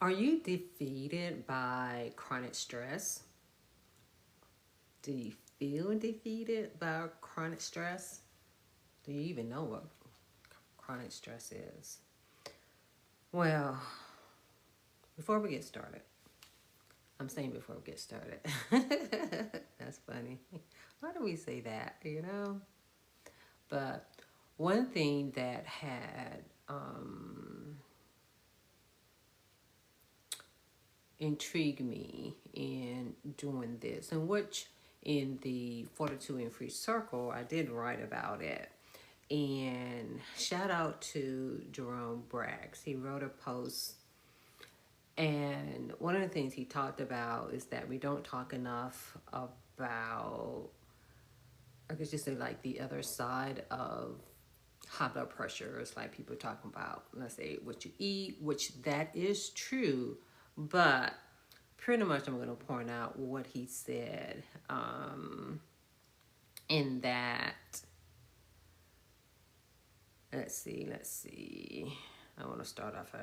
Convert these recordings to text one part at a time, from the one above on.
Are you defeated by chronic stress? Do you feel defeated by chronic stress? Do you even know what chronic stress is? Well, before we get started, I'm saying before we get started. That's funny. Why do we say that, But one thing that had intrigued me in doing this, and which in the Fortitude and Free Circle, I did write about it. And shout out to Jerome Braggs. He wrote a post, and one of the things he talked about is that we don't talk enough about, I could just say, like the other side of high blood pressure. It's like people talking about, let's say, what you eat, which that is true, but pretty much I'm going to point out what he said in that. Let's see. I want to start off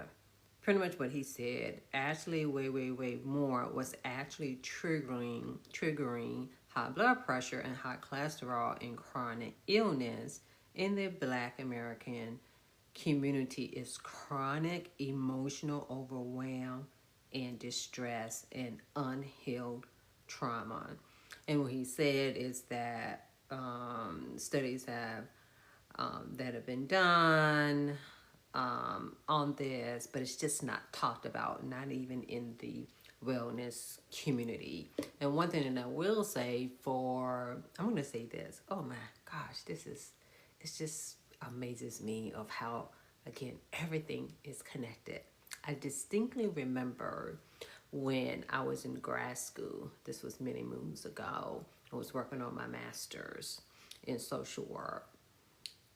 pretty much what he said. Actually, way more was actually triggering high blood pressure and high cholesterol and chronic illness in the Black American community is chronic emotional overwhelm and distress and unhealed trauma. And what he said is that studies that have been done on this, but it's just not talked about, not even in the wellness community. And one thing that I will say I'm going to say this. Oh my gosh, it just amazes me of how, again, everything is connected. I distinctly remember when I was in grad school, this was many moons ago, I was working on my master's in social work.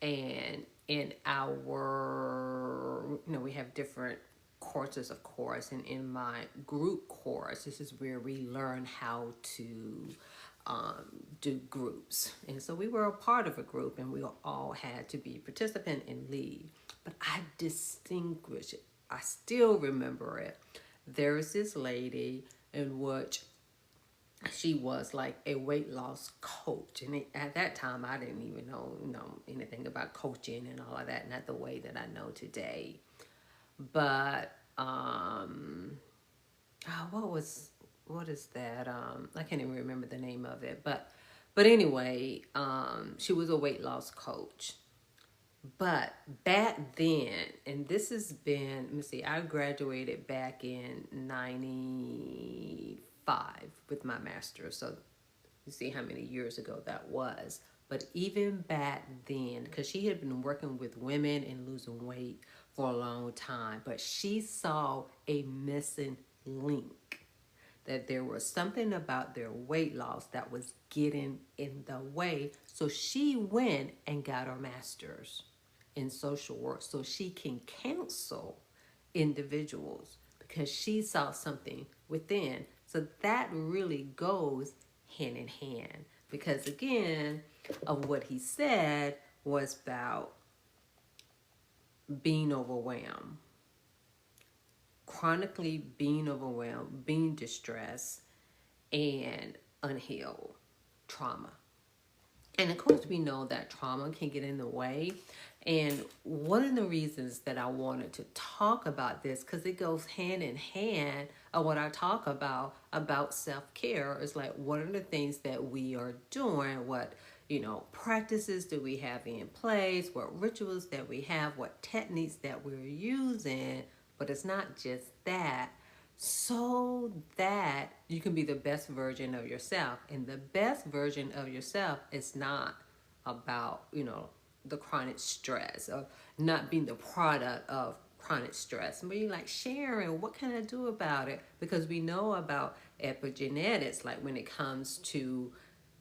And in our, we have different courses, of course, and in my group course, this is where we learn how to do groups. And so we were a part of a group, and we all had to be participant and lead. But I still remember it. There was this lady in which she was like a weight loss coach, and at that time I didn't even know anything about coaching and all of that, not the way that I know today. But what is that? I can't even remember the name of it. But anyway, she was a weight loss coach. But back then, and this has been, let me see, I graduated back in 95 with my master's. So you see how many years ago that was. But even back then, because she had been working with women and losing weight for a long time, but she saw a missing link, that there was something about their weight loss that was getting in the way. So she went and got her master's in social work so she can counsel individuals, because she saw something within. So that really goes hand in hand, because again, of what he said was about being overwhelmed, chronically being overwhelmed, being distressed, and unhealed trauma. And of course, we know that trauma can get in the way. And one of the reasons that I wanted to talk about this, because it goes hand in hand of what I talk about self-care, is like, what are the things that we are doing? What, practices do we have in place? What rituals that we have? What techniques that we're using? But it's not just that. So that you can be the best version of yourself. And the best version of yourself is not about, the chronic stress, of not being the product of chronic stress. But you're like, Sharon, what can I do about it? Because we know about epigenetics, like when it comes to,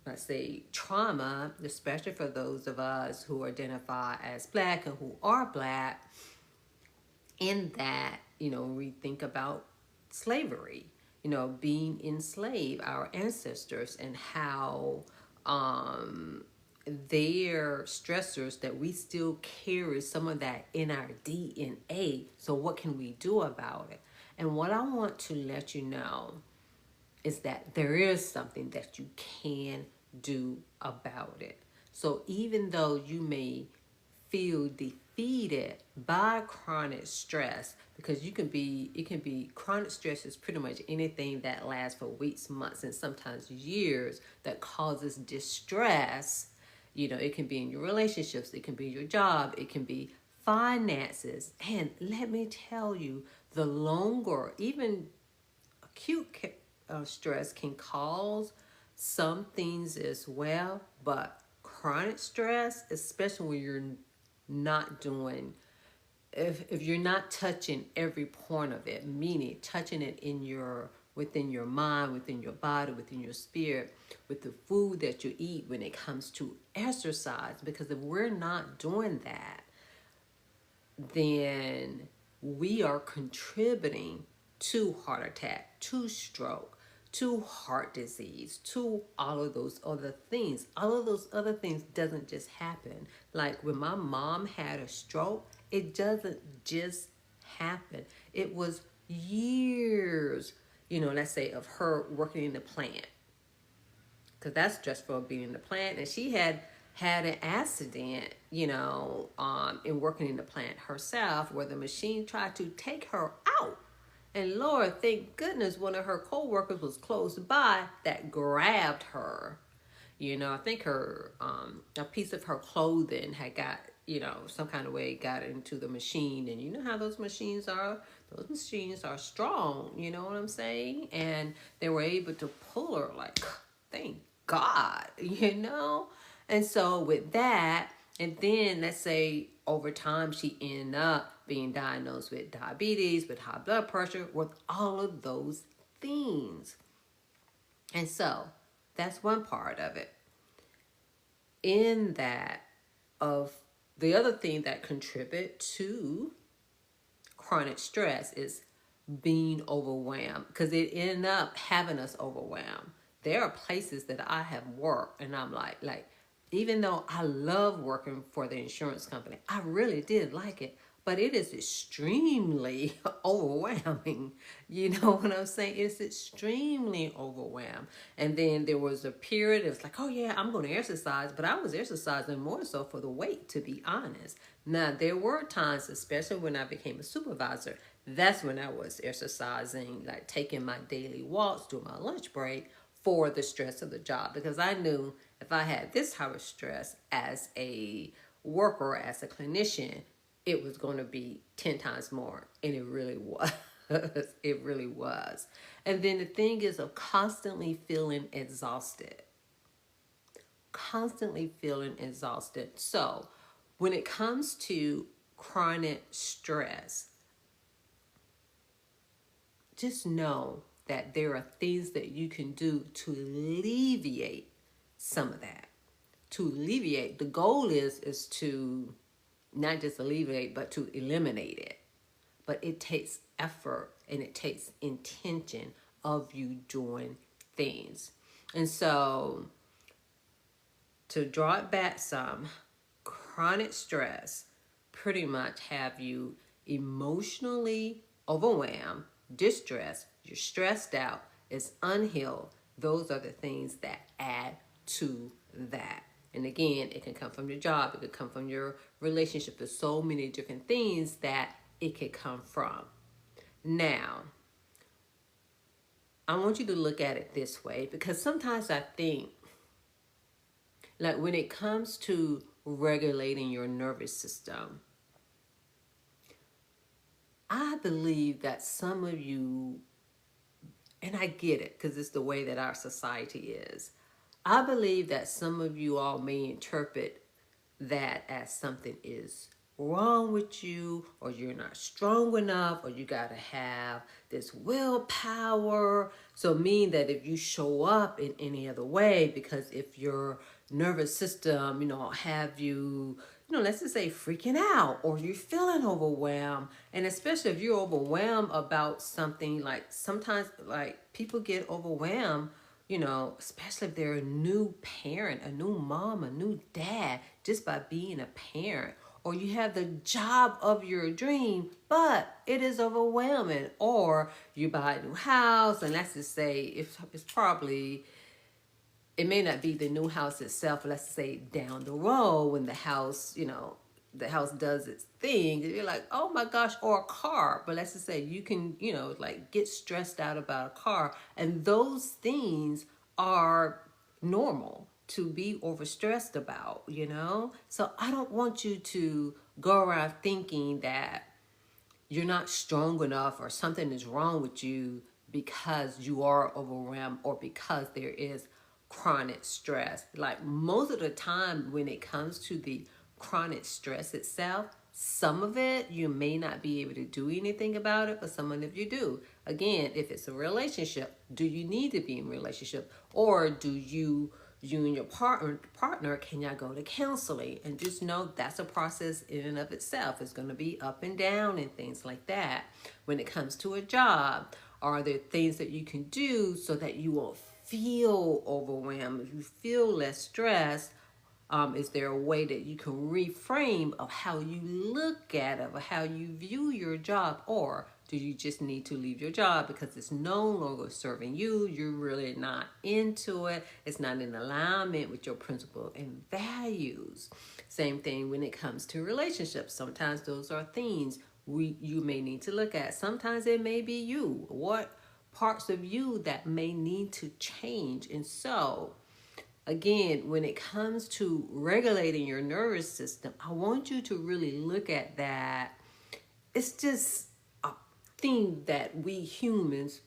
let's say, trauma, especially for those of us who identify as Black and who are Black, in that, we think about slavery, being enslaved, our ancestors, and how their stressors, that we still carry some of that in our DNA. So what can we do about it? And what I want to let you know is that there is something that you can do about it. So even though you may feel defeated by chronic stress, because it can be chronic stress is pretty much anything that lasts for weeks, months, and sometimes years that causes distress. You know, it can be in your relationships, it can be your job, it can be finances. And let me tell you, the longer, even acute stress can cause some things as well, but chronic stress, especially when you're not doing, if you're not touching every point of it, meaning touching it in your, within your mind, within your body, within your spirit, with the food that you eat, when it comes to exercise, because if we're not doing that, then we are contributing to heart attack, to stroke, to heart disease, to all of those other things. All of those other things doesn't just happen. Like when my mom had a stroke, it doesn't just happen. It was years, you know, let's say, of her working in the plant, because that's stressful, being in the plant. And she had an accident, you know, in working in the plant herself, where the machine tried to take her out. And Lord, thank goodness one of her co-workers was close by that grabbed her. You know, I think her, a piece of her clothing had got, you know, some kind of way got into the machine. And you know how those machines are? Those machines are strong, you know what I'm saying? And they were able to pull her, like, thank God, you know? And so with that, and then let's say over time she ended up being diagnosed with diabetes, with high blood pressure, with all of those things. And so that's one part of it. In that, of the other thing that contribute to chronic stress is being overwhelmed, because it ended up having us overwhelmed. There are places that I have worked and I'm like, even though I love working for the insurance company, I really did like it, but it is extremely overwhelming. You know what I'm saying? It's extremely overwhelmed. And then there was a period, it was like, oh yeah, I'm going to exercise, but I was exercising more so for the weight, to be honest. Now, there were times, especially when I became a supervisor, that's when I was exercising, like taking my daily walks, doing my lunch break for the stress of the job, because I knew if I had this type of stress as a worker, as a clinician, it was going to be 10 times more. And it really was. It really was. And then the thing is of constantly feeling exhausted. Constantly feeling exhausted. So when it comes to chronic stress, just know that there are things that you can do to alleviate some of that. To alleviate, the goal is to not just alleviate, but to eliminate it. But it takes effort and it takes intention of you doing things. And so, to draw it back some, chronic stress pretty much have you emotionally overwhelmed, distressed, you're stressed out, it's unhealed. Those are the things that add to that. And again, it can come from your job, it could come from your relationship. There's so many different things that it could come from. Now, I want you to look at it this way, because sometimes I think, like when it comes to regulating your nervous system, I believe that some of you, and I get it because it's the way that our society is, I believe that some of you all may interpret that as something is wrong with you, or you're not strong enough, or you got to have this willpower. So mean that if you show up in any other way, because if your nervous system, have you, let's just say freaking out, or you're feeling overwhelmed. And especially if you're overwhelmed about something, like sometimes like people get overwhelmed, especially if they're a new parent, a new mom, a new dad, just by being a parent, or you have the job of your dream, but it is overwhelming. Or you buy a new house, and let's just say it's probably, it may not be the new house itself, but let's say down the road when the house, the house does its thing, you're like, oh my gosh, or a car. But let's just say you can, like get stressed out about a car. And those things are normal to be overstressed about. So I don't want you to go around thinking that you're not strong enough or something is wrong with you because you are overwhelmed or because there is chronic stress. Like most of the time when it comes to the chronic stress itself, some of it you may not be able to do anything about it, but some of it you do. Again, if it's a relationship, do you need to be in a relationship, or do you and your partner, can y'all go to counseling? And just know that's a process in and of itself. It's going to be up and down and things like that. When it comes to a job, are there things that you can do so that you won't feel overwhelmed, if you feel less stressed? Is there a way that you can reframe of how you look at it, or how you view your job? Or do you just need to leave your job because it's no longer serving you? You're really not into it. It's not in alignment with your principles and values. Same thing when it comes to relationships. Sometimes those are things you may need to look at. Sometimes it may be you. What parts of you that may need to change? And so, again, when it comes to regulating your nervous system, I want you to really look at that. It's just a thing that we humans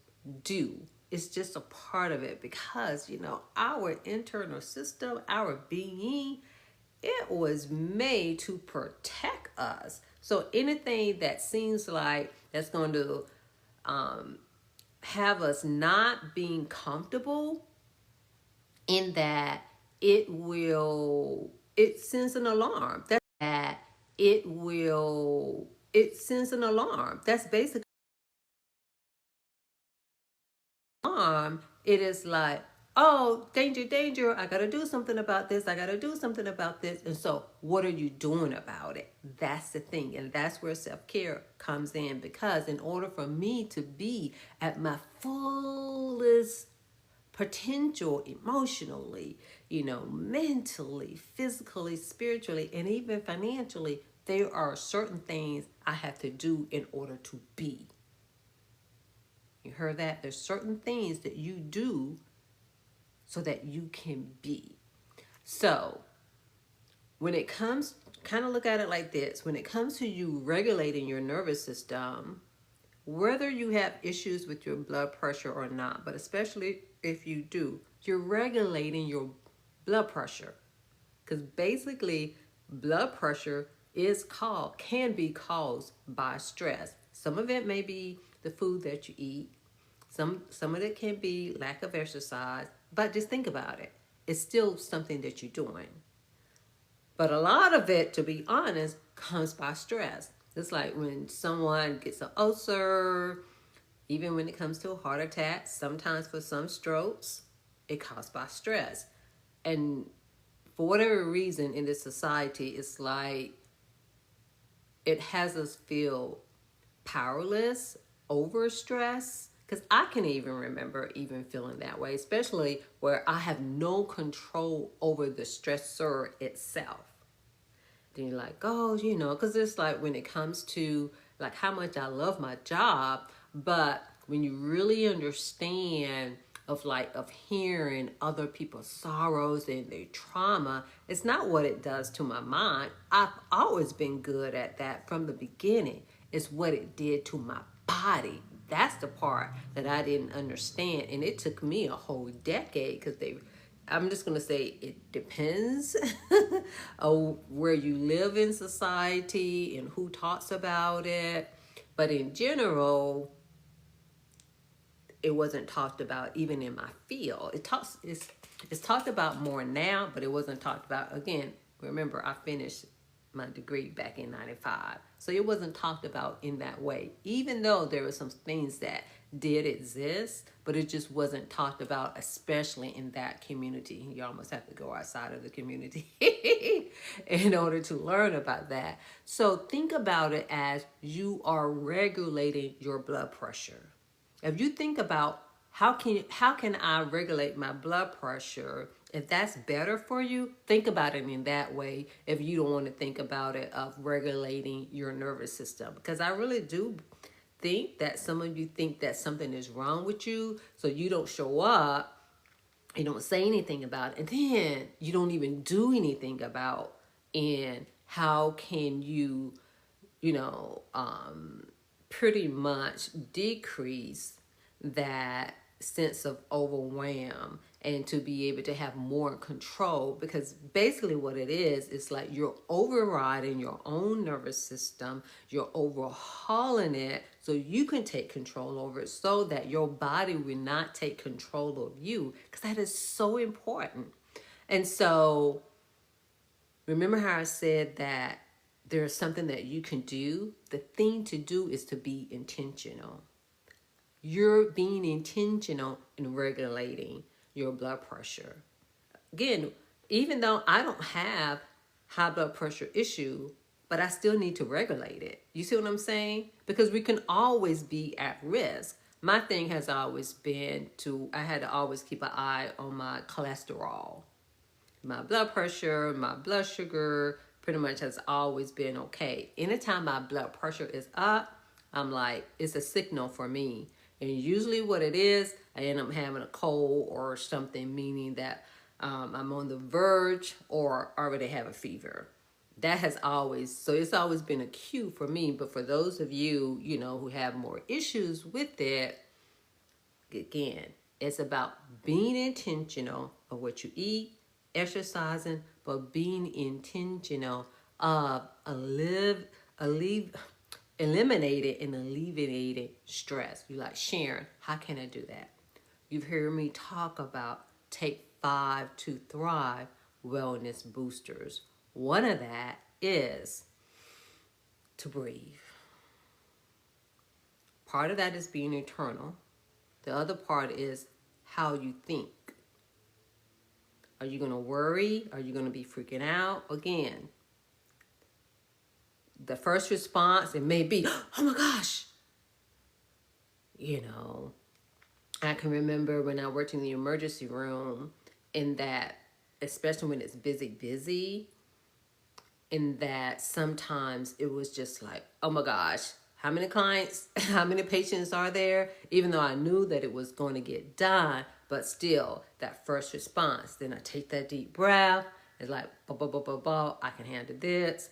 do. It's just a part of it because, our internal system, our being, it was made to protect us. So anything that seems like that's going to have us not being comfortable, in that it sends an alarm. It sends an alarm. That's basically alarm. It is like, oh, danger, danger. I got to do something about this. I got to do something about this. And so what are you doing about it? That's the thing. And that's where self-care comes in, because in order for me to be at my fullest potential emotionally, mentally, physically, spiritually, and even financially, there are certain things I have to do in order to be. You heard that? There's certain things that you do so that you can be. So when it comes, kind of look at it like this. When it comes to you regulating your nervous system, whether you have issues with your blood pressure or not, but especially if you do, you're regulating your blood pressure. Because basically, blood pressure can be caused by stress. Some of it may be the food that you eat. Some of it can be lack of exercise. But just think about it. It's still something that you're doing. But a lot of it, to be honest, comes by stress. It's like when someone gets an ulcer, even when it comes to a heart attack, sometimes for some strokes, it caused by stress. And for whatever reason in this society, it's like it has us feel powerless over stress. Because I can even remember even feeling that way, especially where I have no control over the stressor itself. Then you're like, oh, because it's like when it comes to like how much I love my job, but when you really understand of hearing other people's sorrows and their trauma, it's not what it does to my mind. I've always been good at that from the beginning. It's what it did to my body. That's the part that I didn't understand. And it took me a whole decade because I'm just going to say it depends on where you live in society and who talks about it. But in general, it wasn't talked about even in my field. It's talked about more now, but it wasn't talked about. Again, remember, I finished my degree back in 95. So it wasn't talked about in that way, even though there were some things that did exist, but it just wasn't talked about, especially in that community. You almost have to go outside of the community in order to learn about that. So think about it as you are regulating your blood pressure. If you think about how can I regulate my blood pressure, if that's better for you, think about it in that way. If you don't want to think about it of regulating your nervous system, because I really do think that some of you think that something is wrong with you, so you don't show up, you don't say anything about it, and then you don't even do anything about. And how can you, you know, pretty much decrease that sense of overwhelm and to be able to have more control? Because basically what it is like you're overriding your own nervous system, you're overhauling it so you can take control over it, so that your body will not take control of you, because that is so important. And so remember how I said that there's something that you can do? The thing to do is to be intentional. You're being intentional in regulating your blood pressure. Again, even though I don't have high blood pressure issue, but I still need to regulate it. You see what I'm saying? Because we can always be at risk. My thing has always been I had to always keep an eye on my cholesterol. My blood pressure, my blood sugar pretty much has always been okay. Anytime my blood pressure is up, I'm like, it's a signal for me. And usually what it is, I end up having a cold or something, meaning that I'm on the verge or already have a fever. That has always, so it's always been a cue for me. But for those of you, you know, who have more issues with it, again, it's about being intentional of what you eat, exercising, but being intentional of eliminating and alleviating stress. You like, Sharon, how can I do that? You've heard me talk about take 5 to Thrive wellness boosters. One of that is to breathe. Part of that is being eternal. The other part is how you think. Are you going to worry? Are you going to be freaking out? Again, the first response, it may be, oh my gosh. You know, I can remember when I worked in the emergency room, in that, especially when it's busy, in that sometimes it was just like, oh my gosh, how many clients, how many patients are there? Even though I knew that it was going to get done, but still, that first response. Then I take that deep breath. It's like, I can handle this.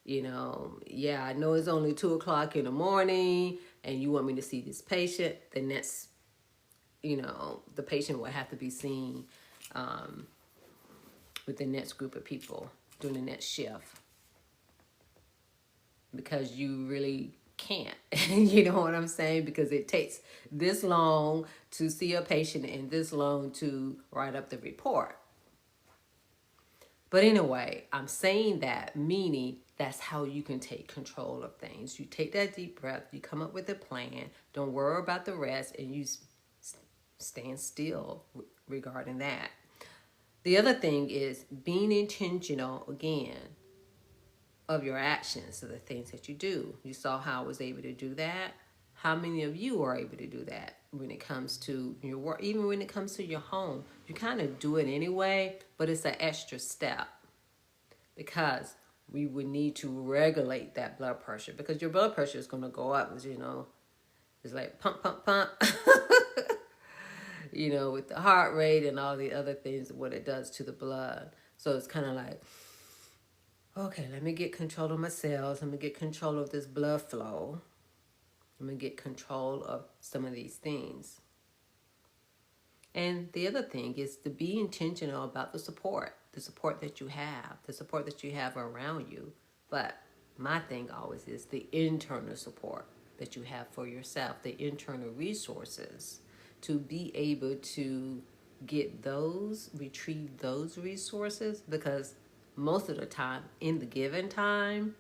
You know, yeah, I know it's only 2 o'clock in the morning and you want me to see this patient. The next, you know, the patient will have to be seen with the next group of people during the next shift. Because you really can't, you know what I'm saying? Because it takes this long to see a patient and this long to write up the report. But anyway, I'm saying that, meaning that's how you can take control of things. You take that deep breath, you come up with a plan, don't worry about the rest, and you stand still regarding that. The other thing is being intentional, again, of your actions, of the things that you do. You saw how I was able to do that. How many of you are able to do that when it comes to your work, even when it comes to your home? You kind of do it anyway, but it's an extra step, because we would need to regulate that blood pressure, because your blood pressure is going to go up, as you know. It's like pump, pump, pump. You know, with the heart rate and all the other things, what it does to the blood. So it's kind of like, okay, let me get control of my cells. Let me get control of this blood flow. Let me get control of some of these things. And the other thing is to be intentional about the support that you have, the support that you have around you. But my thing always is the internal support that you have for yourself, the internal resources to be able to get those, retrieve those resources, because most of the time, in the given time,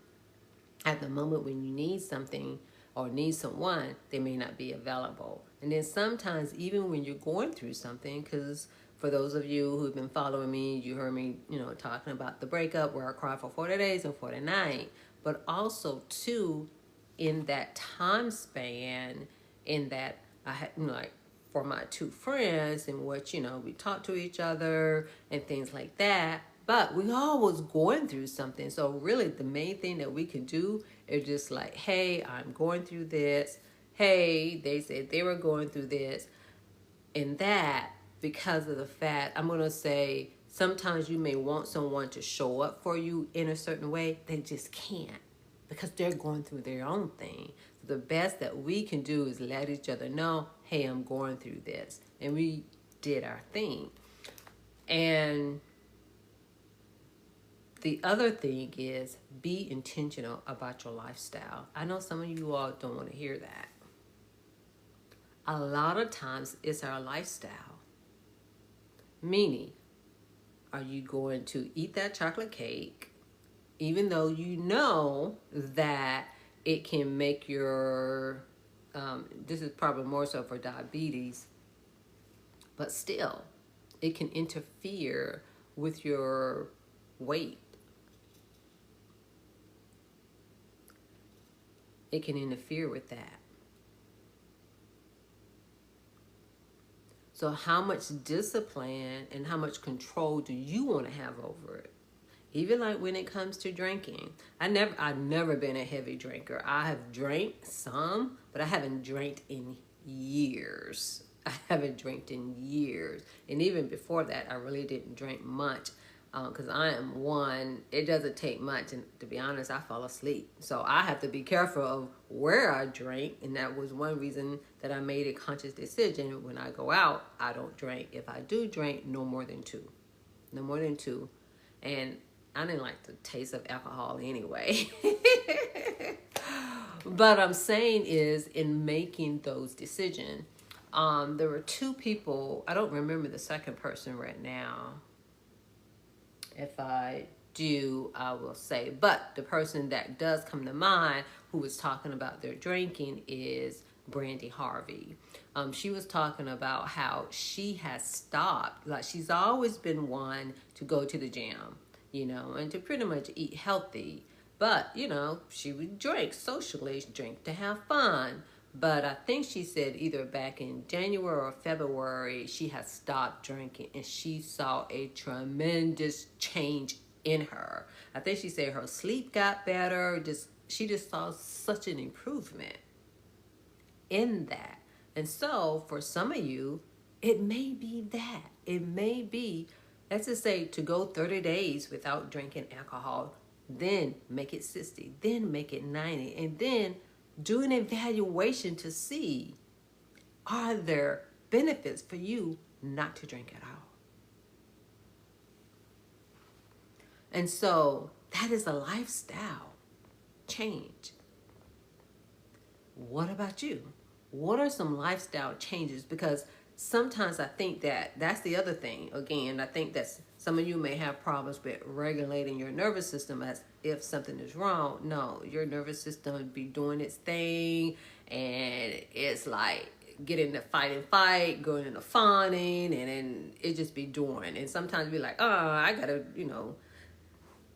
at the moment when you need something or need someone, they may not be available. And then sometimes, even when you're going through something, because for those of you who've been following me, you heard me, talking about the breakup where I cried for 40 days and 40 nights, but also too, in that time span, in that I had, like for my two friends, in which, we talked to each other and things like that. But we all was going through something. So really the main thing that we can do is just like, hey, I'm going through this. Hey, they said they were going through this. And that, because of the fact, I'm going to say, sometimes you may want someone to show up for you in a certain way. They just can't, because they're going through their own thing. So the best that we can do is let each other know, hey, I'm going through this. And we did our thing. And the other thing is, be intentional about your lifestyle. I know some of you all don't want to hear that. A lot of times it's our lifestyle. Meaning, are you going to eat that chocolate cake even though you know that it can make your, this is probably more so for diabetes, but still, it can interfere with your weight. It can interfere with that. So how much discipline and how much control do you want to have over it? Even like when it comes to drinking. I've never been a heavy drinker. I have drank some, but I haven't drank in years. I haven't drank in years. And even before that, I really didn't drink much. Because I am one, it doesn't take much, and to be honest, I fall asleep. So I have to be careful of where I drink, and that was one reason that I made a conscious decision. When I go out, I don't drink. If I do drink, no more than two. No more than two. And I didn't like the taste of alcohol anyway. But I'm saying is, in making those decisions, there were two people, I don't remember the second person right now. If I do, I will say. But the person that does come to mind who was talking about their drinking is Brandy Harvey. She was talking about how she has stopped. Like, she's always been one to go to the gym, and to pretty much eat healthy. But, she would drink socially, drink to have fun. But I think she said either back in January or February, she had stopped drinking, and she saw a tremendous change in her. I think she said her sleep got better. She just saw such an improvement in that. And so for some of you, it may be that. It may be, let's just say, to go 30 days without drinking alcohol, then make it 60, then make it 90, and then do an evaluation to see, are there benefits for you not to drink at all? And so that is a lifestyle change. What about you? What are some lifestyle changes? Because sometimes I think that's the other thing. Again, I think that some of you may have problems with regulating your nervous system as if something is wrong. No, your nervous system would be doing its thing, and it's like getting the fight, going into fawning, and then it just be doing. And sometimes be like, I gotta,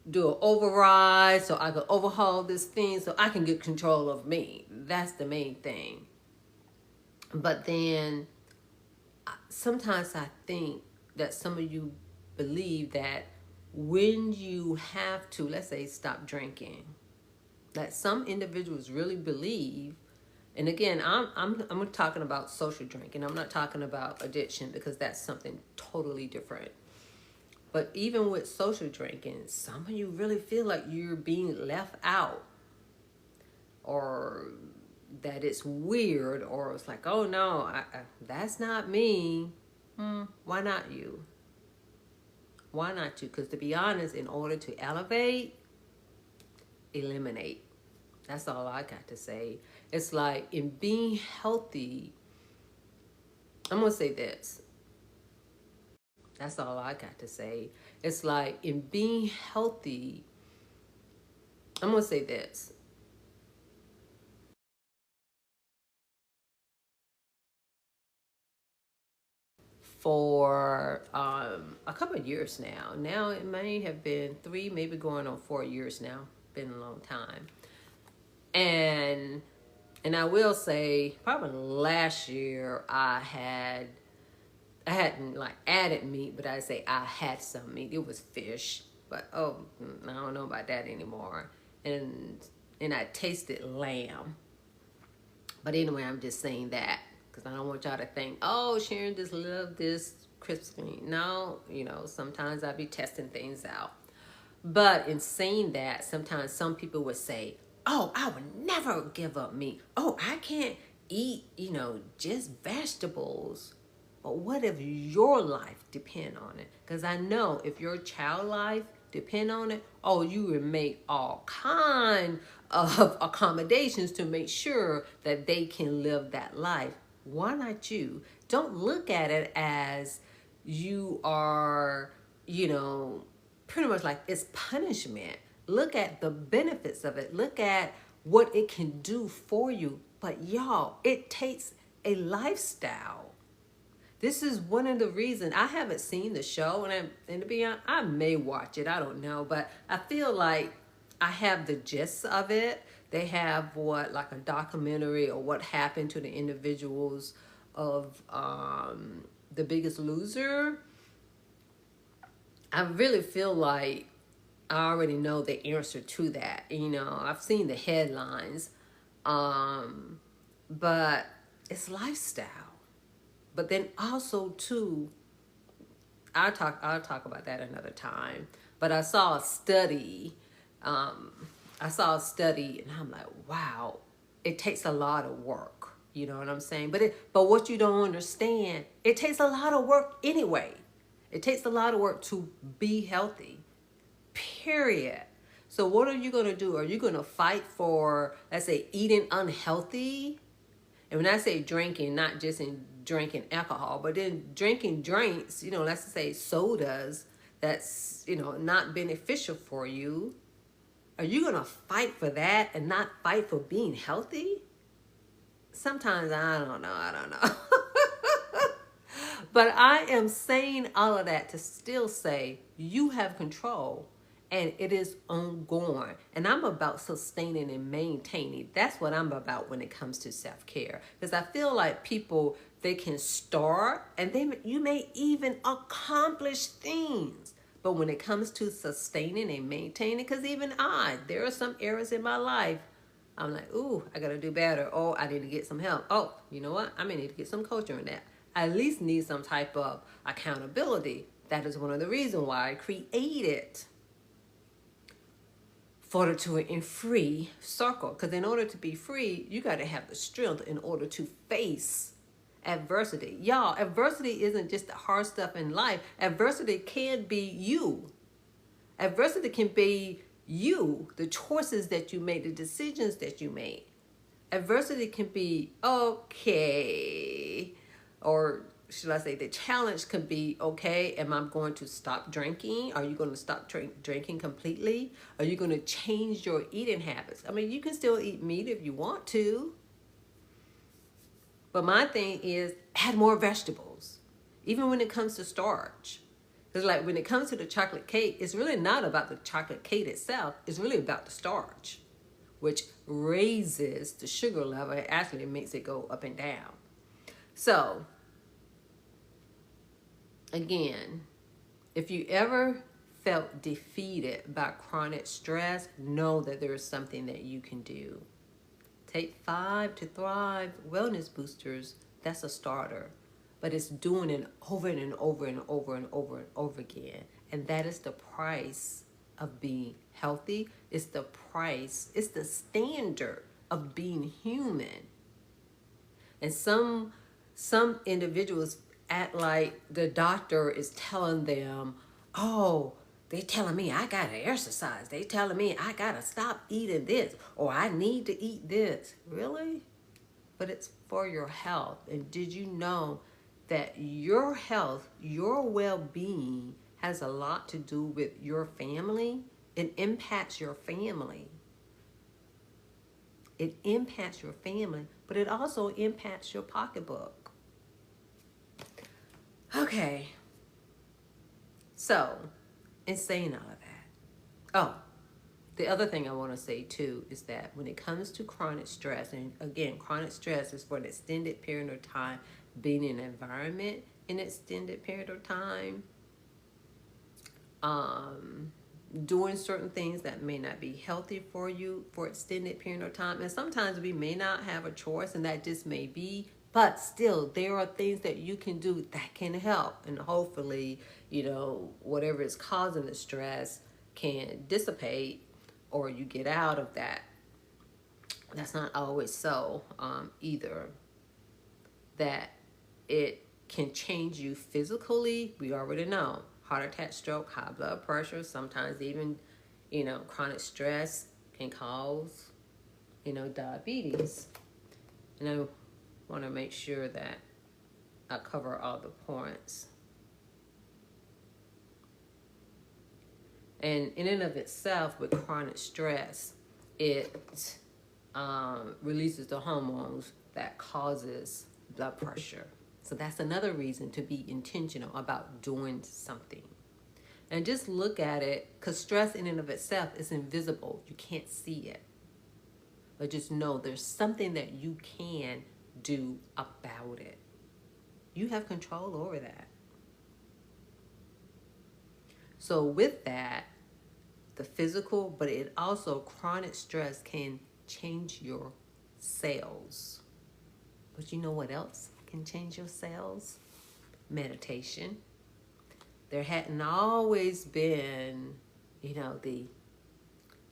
do an override so I can overhaul this thing so I can get control of me. That's the main thing. But then sometimes I think that some of you believe that when you have to, let's say, stop drinking, that some individuals really believe, and again, I'm talking about social drinking. I'm not talking about addiction, because that's something totally different. But even with social drinking, some of you really feel like you're being left out, or that it's weird, or it's like, oh no, that's not me. Why not you? Why not you? Because to be honest, in order to elevate, eliminate. That's all I got to say. It's like, in being healthy, I'm going to say this. That's all I got to say. It's like in being healthy, I'm going to say this. For a couple of years now. Now it may have been 3, maybe going on 4 years now. Been a long time. And I will say, probably last year I hadn't like added meat, but I say I had some meat. It was fish, but I don't know about that anymore. And I tasted lamb. But anyway, I'm just saying that because I don't want y'all to think, oh, Sharon just loved this crispy. No, sometimes I be testing things out. But in saying that, sometimes some people would say, oh, I would never give up meat. Oh, I can't eat, just vegetables. But what if your life depend on it? Because I know if your child life depend on it, oh, you would make all kind of accommodations to make sure that they can live that life. Why not you? Don't look at it as you are, pretty much like it's punishment. Look at the benefits of it. Look at what it can do for you. But y'all, it takes a lifestyle. This is one of the reasons I haven't seen the show, and to be honest, I may watch it. I don't know, but I feel like I have the gist of it. They have like a documentary or what happened to the individuals of The Biggest Loser. I really feel like I already know the answer to that. I've seen the headlines, but it's lifestyle. But then also too, I'll talk about that another time. But I saw a study. And I'm like, wow, it takes a lot of work. You know what I'm saying? But what you don't understand, it takes a lot of work anyway. It takes a lot of work to be healthy. Period. So what are you going to do? Are you going to fight for, let's say, eating unhealthy? And when I say drinking, not just in drinking alcohol, but then drinking drinks, let's say sodas, that's, not beneficial for you. Are you going to fight for that and not fight for being healthy? Sometimes I don't know. But I am saying all of that to still say you have control. And it is ongoing. And I'm about sustaining and maintaining. That's what I'm about when it comes to self-care. Because I feel like people, they can start and you may even accomplish things. But when it comes to sustaining and maintaining, because even there are some areas in my life, I'm like, ooh, I got to do better. Oh, I need to get some help. Oh, you know what? I may need to get some coaching on that. I at least need some type of accountability. That is one of the reasons why I created Fortitude and Free Circle. Because in order to be free, you got to have the strength in order to face adversity. Y'all, adversity isn't just the hard stuff in life. Adversity can be you. Adversity can be you, the choices that you made, the decisions that you made. Adversity can be okay, or should I say the challenge could be, okay, am I going to stop drinking? Are you going to stop drinking completely? Are you going to change your eating habits? I mean, you can still eat meat if you want to. But my thing is add more vegetables, even when it comes to starch. Because like when it comes to the chocolate cake, it's really not about the chocolate cake itself. It's really about the starch, which raises the sugar level. It actually makes it go up and down. So again, if you ever felt defeated by chronic stress, know that there is something that you can do. Take 5 to Thrive wellness boosters. That's a starter. But it's doing it over and over and over and over and over again. And that is the price of being healthy. It's the price. It's the standard of being human. And some individuals act like the doctor is telling them, oh, they telling me I gotta exercise. They telling me I gotta stop eating this, or I need to eat this. Really? But it's for your health. And did you know that your health, your well-being has a lot to do with your family. It impacts your family. It impacts your family, but it also impacts your pocketbook. Okay. So, in saying all of that, oh, the other thing I want to say too is that when it comes to chronic stress, and again, chronic stress is for an extended period of time, being in an environment in an extended period of time, doing certain things that may not be healthy for you for extended period of time. And sometimes we may not have a choice, and that just may be, but still there are things that you can do that can help. And hopefully, whatever is causing the stress can dissipate, or you get out of that. That's not always so either. That it can change you physically, we already know. Heart attack, stroke, high blood pressure, sometimes even, chronic stress can cause, diabetes. And I want to make sure that I cover all the points. And in and of itself, with chronic stress, it releases the hormones that causes blood pressure. So that's another reason to be intentional about doing something. And just look at it, because stress in and of itself is invisible. You can't see it. But just know there's something that you can do about it. You have control over that. So with that, the physical, but it also, chronic stress can change your cells. But you know what else can change your cells? Meditation. There hadn't always been, the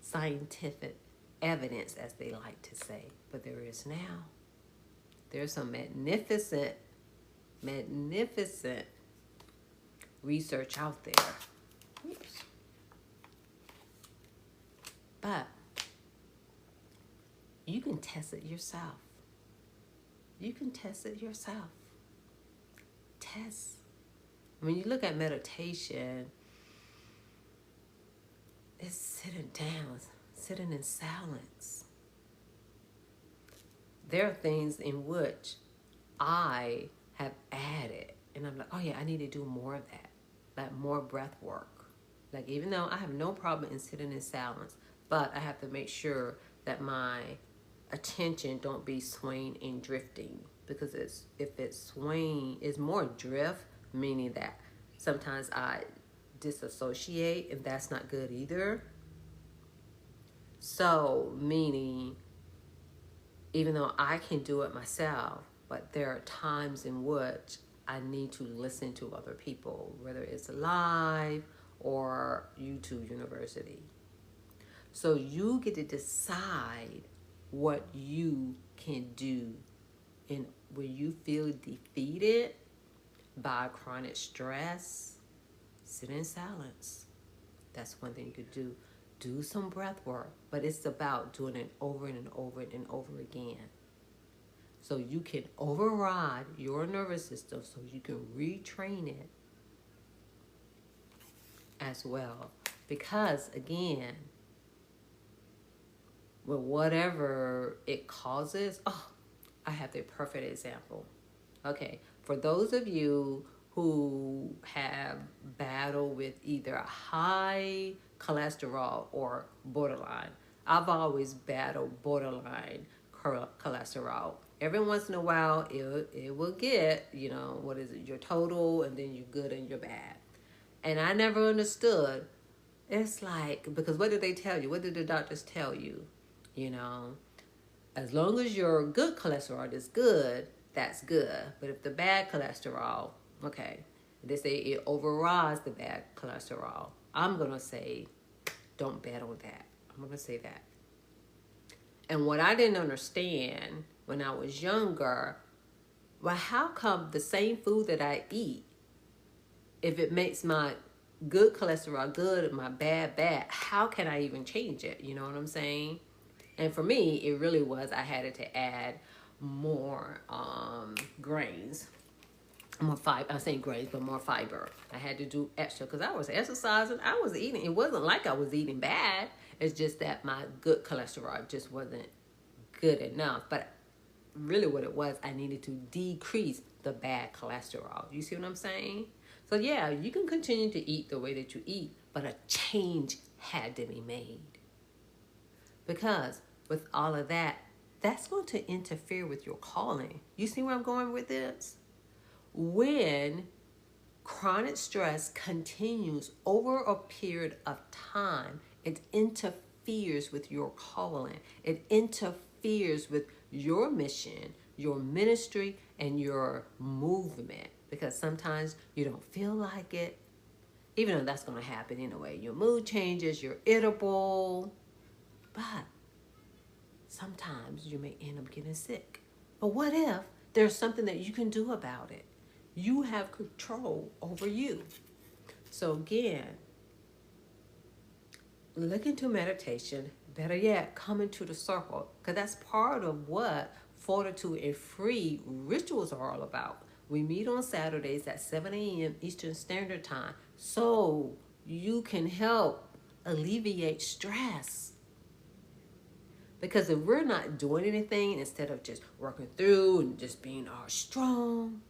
scientific evidence, as they like to say, but there is now. There's some magnificent research out there. Oops. But you can test it yourself. You can test it yourself. Test. When you look at meditation, it's sitting down, sitting in silence. There are things in which I have added, and I'm like, oh yeah, I need to do more of that, like more breath work. Like, even though I have no problem in sitting in silence, but I have to make sure that my attention don't be swaying and drifting, because if it's swaying, it's more drift, meaning that sometimes I disassociate, and that's not good either. So, meaning, even though I can do it myself, but there are times in which I need to listen to other people, whether it's live or YouTube University. So you get to decide what you can do. And when you feel defeated by chronic stress, sit in silence. That's one thing you could do. Do some breath work, but it's about doing it over and over and over again. So you can override your nervous system, so you can retrain it as well. Because again, with whatever it causes, I have the perfect example. Okay, for those of you who have battled with either high cholesterol or borderline, I've always battled borderline cholesterol. Every once in a while, it will get, what is it, your total, and then you're good and you're bad. And I never understood. It's like, because what did they tell you? What did the doctors tell you? As long as your good cholesterol is good, that's good. But if the bad cholesterol, okay, they say it overrides the bad cholesterol. I'm going to say, don't bet on that. I'm going to say that. And what I didn't understand when I was younger, well, how come the same food that I eat, if it makes my good cholesterol good and my bad bad, how can I even change it? You know what I'm saying? And for me, it really was, I had to add more grains. more fiber. I'm saying grains, but more fiber. I had to do extra because I was exercising. I was eating. It wasn't like I was eating bad. It's just that my good cholesterol just wasn't good enough. But really what it was, I needed to decrease the bad cholesterol. You see what I'm saying? So yeah, you can continue to eat the way that you eat, but a change had to be made. Because with all of that, that's going to interfere with your calling. You see where I'm going with this? When chronic stress continues over a period of time, it interferes with your calling. It interferes with your mission, your ministry, and your movement. Because sometimes you don't feel like it, even though that's going to happen anyway. Your mood changes, you're irritable, but sometimes you may end up getting sick. But what if there's something that you can do about it? You have control over you. So again, look into meditation. Better yet, come into the circle, because that's part of what Fortitude and Free rituals are all about. We meet on Saturdays at 7 a.m. Eastern Standard Time so you can help alleviate stress. Because if we're not doing anything, instead of just working through and just being all strong,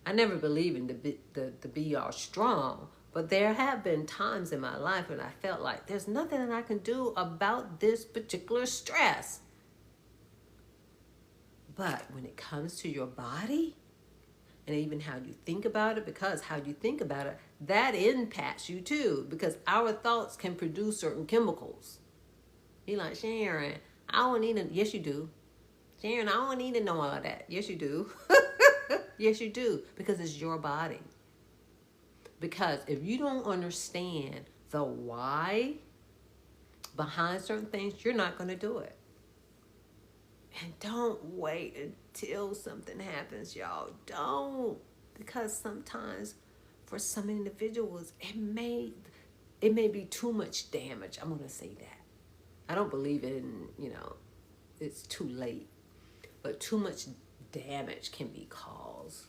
I never believed in the be all strong, but there have been times in my life when I felt like there's nothing that I can do about this particular stress. But when it comes to your body, and even how you think about it, because how you think about it, that impacts you too, because our thoughts can produce certain chemicals. You're like, Sharon, I don't need to, yes you do. Sharon, I don't need to know all of that. Yes you do. Yes, you do, because it's your body. Because if you don't understand the why behind certain things, you're not going to do it. And don't wait until something happens, y'all. Don't. Because sometimes for some individuals, it may be too much damage. I'm going to say that. I don't believe in, it's too late. But too much damage can be caused.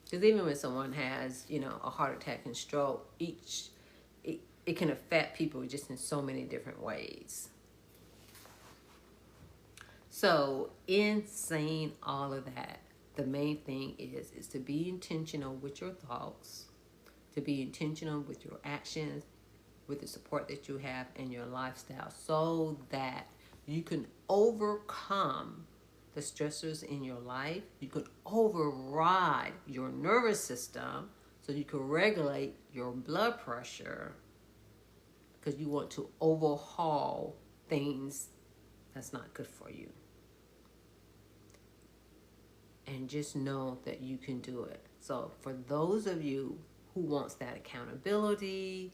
Because even when someone has, a heart attack and stroke, it can affect people just in so many different ways. So in saying all of that, the main thing is to be intentional with your thoughts, to be intentional with your actions, with the support that you have in your lifestyle, so that you can overcome the stressors in your life. You could override your nervous system so you can regulate your blood pressure, because you want to overhaul things that's not good for you. And just know that you can do it. So for those of you who wants that accountability,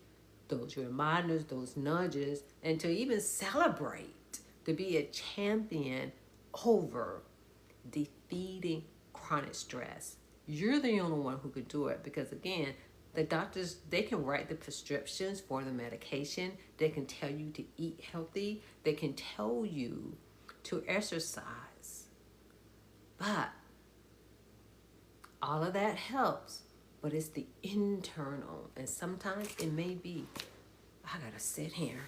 those reminders, those nudges, and to even celebrate, to be a champion over defeating chronic stress. You're the only one who could do it, because again, the doctors, they can write the prescriptions for the medication. They can tell you to eat healthy. They can tell you to exercise. But all of that helps, but it's the internal. And sometimes it may be, I gotta sit here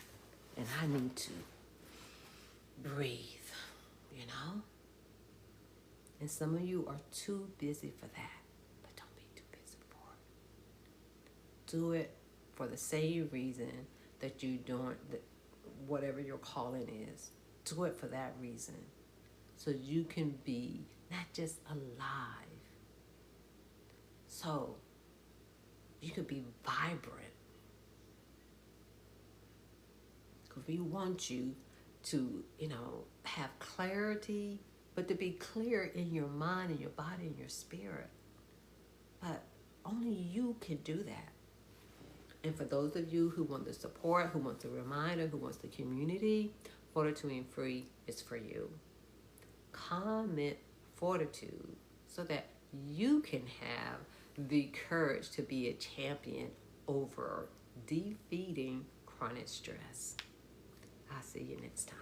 and I need to breathe. And some of you are too busy for that, but don't be too busy for it. Do it for the same reason that you're doing whatever your calling is. Do it for that reason, so you can be not just alive, so you could be vibrant. Because we want you to, have clarity, but to be clear in your mind and your body and your spirit. But only you can do that. And for those of you who want the support, who want the reminder, who wants the community, Fortitude and Free is for you. Comment Fortitude so that you can have the courage to be a champion over defeating chronic stress. I'll see you next time.